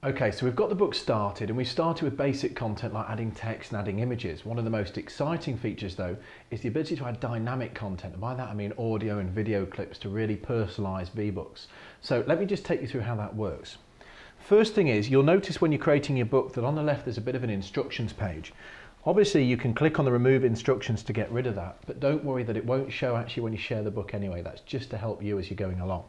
Okay, so we've got the book started and we started with basic content like adding text and adding images. One of the most exciting features though is the ability to add dynamic content, and by that I mean audio and video clips to really personalise VBooks. So let me just take you through how that works. First thing is, you'll notice when you're creating your book that on the left there's a bit of an instructions page. Obviously you can click on the remove instructions to get rid of that, but don't worry that it won't show actually when you share the book anyway. That's just to help you as you're going along.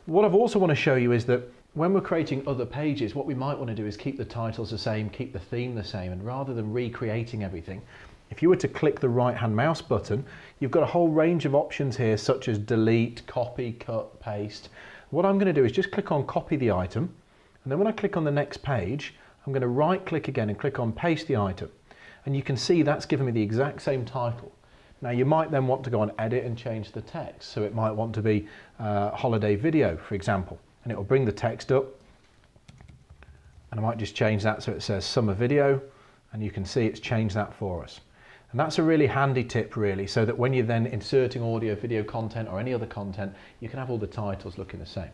What I've also want to show you is that when we're creating other pages, what we might want to do is keep the titles the same, keep the theme the same, and rather than recreating everything, if you were to click the right hand mouse button, you've got a whole range of options here such as delete, copy, cut, paste. What I'm going to do is just click on copy the item, and then when I click on the next page, I'm going to right click again and click on paste the item, and you can see that's given me the exact same title. Now you might then want to go on edit and change the text, so it might want to be holiday video, for example, and it will bring the text up, and I might just change that so it says summer video, and you can see it's changed that for us. And that's a really handy tip really, so that when you're then inserting audio, video content or any other content, you can have all the titles looking the same.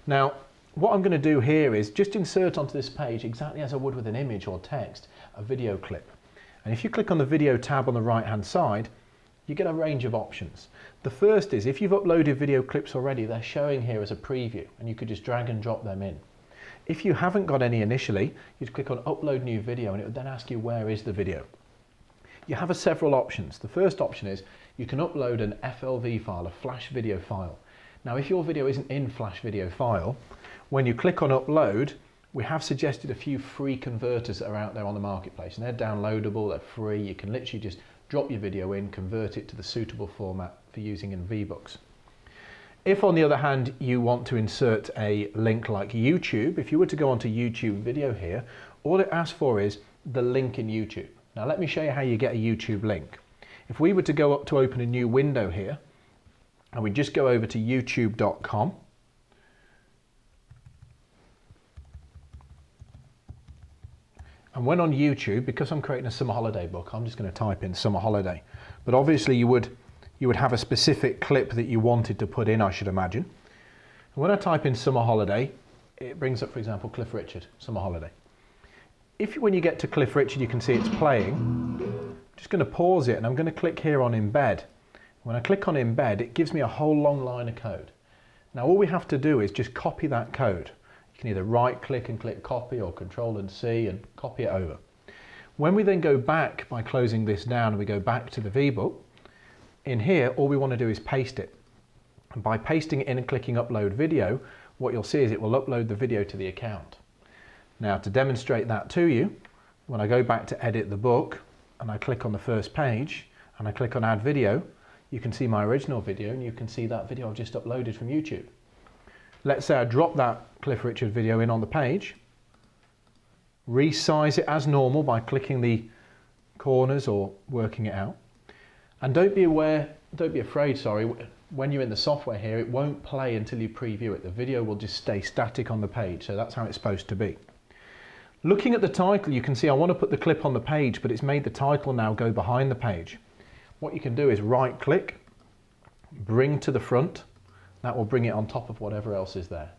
Now what I'm going to do here is just insert onto this page, exactly as I would with an image or text, a video clip. And if you click on the video tab on the right hand side, you get a range of options. The first is, if you've uploaded video clips already, they're showing here as a preview and you could just drag and drop them in. If you haven't got any initially, you'd click on upload new video and it would then ask you where is the video. You have several options. The first option is you can upload an FLV file, a flash video file. Now if your video isn't in flash video file, when you click on upload, we have suggested a few free converters that are out there on the marketplace, and they're downloadable, they're free. You can literally just drop your video in, convert it to the suitable format for using in VBooks. If on the other hand you want to insert a link like YouTube, if you were to go onto YouTube video here, all it asks for is the link in YouTube. Now let me show you how you get a YouTube link. If we were to go up to open a new window here, and we just go over to youtube.com, and when on YouTube, because I'm creating a summer holiday book, I'm just going to type in summer holiday. But obviously you would have a specific clip that you wanted to put in, I should imagine. And when I type in summer holiday, it brings up, for example, Cliff Richard, summer holiday. When you get to Cliff Richard, you can see it's playing. I'm just going to pause it and I'm going to click here on embed. When I click on embed, it gives me a whole long line of code. Now all we have to do is just copy that code. You can either right click and click copy or Control and C and copy it over. When we then go back by closing this down and we go back to the VBook, in here all we want to do is paste it. And by pasting it in and clicking upload video, what you'll see is it will upload the video to the account. Now to demonstrate that to you, when I go back to edit the book and I click on the first page and I click on add video, you can see my original video and you can see that video I've just uploaded from YouTube. Let's say I drop that Cliff Richard video in on the page, resize it as normal by clicking the corners or working it out. And don't be afraid, when you're in the software here, it won't play until you preview it. The video will just stay static on the page, so that's how it's supposed to be. Looking at the title, you can see I want to put the clip on the page, but it's made the title now go behind the page. What you can do is right click, bring to the front. That will bring it on top of whatever else is there.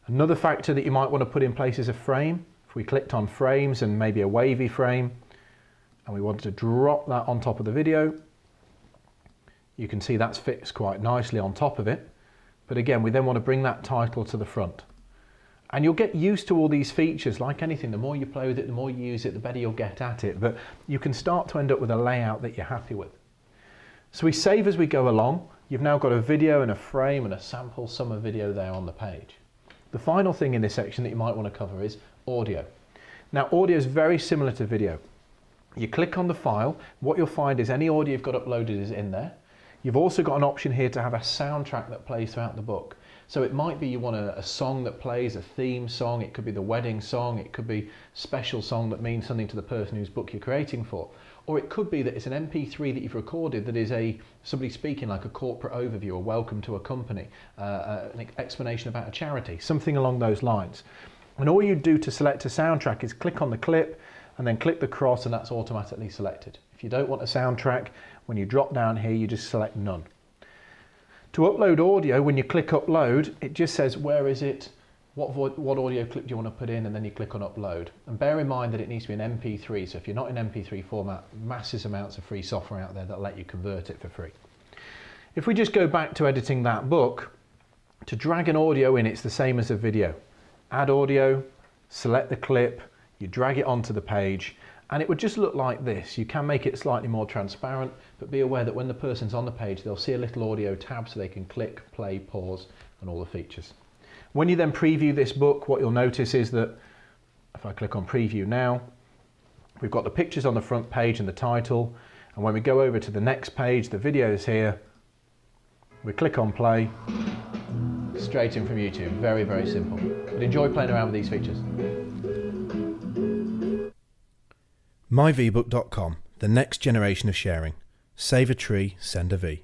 Another factor that you might want to put in place is a frame. If we clicked on frames and maybe a wavy frame, and we wanted to drop that on top of the video, you can see that's fixed quite nicely on top of it. But again, we then want to bring that title to the front. And you'll get used to all these features. Like anything, the more you play with it, the more you use it, the better you'll get at it. But you can start to end up with a layout that you're happy with. So we save as we go along. You've now got a video and a frame and a sample summer video there on the page. The final thing in this section that you might want to cover is audio. Now audio is very similar to video. You click on the file, what you'll find is any audio you've got uploaded is in there. You've also got an option here to have a soundtrack that plays throughout the book. So it might be you want a song that plays, a theme song, it could be the wedding song, it could be a special song that means something to the person whose book you're creating for. Or it could be that it's an MP3 that you've recorded that is somebody speaking like a corporate overview, or welcome to a company, an explanation about a charity, something along those lines. And all you do to select a soundtrack is click on the clip and then click the cross, and that's automatically selected. If you don't want a soundtrack, when you drop down here, you just select none. To upload audio, when you click upload, it just says where is it what audio clip do you want to put in, and then you click on upload. And bear in mind that it needs to be an MP3, so if you're not in MP3 format, massive amounts of free software out there that let you convert it for free. If we just go back to editing that book, to drag an audio in, it's the same as a video. Add audio, select the clip, you drag it onto the page, and it would just look like this. You can make it slightly more transparent, but be aware that when the person's on the page, they'll see a little audio tab so they can click, play, pause, and all the features. When you then preview this book, what you'll notice is that if I click on preview now, we've got the pictures on the front page and the title. And when we go over to the next page, the video's here. We click on play, straight in from YouTube. Very, very simple. But enjoy playing around with these features. myvbook.com, the next generation of sharing. Save a tree, send a V.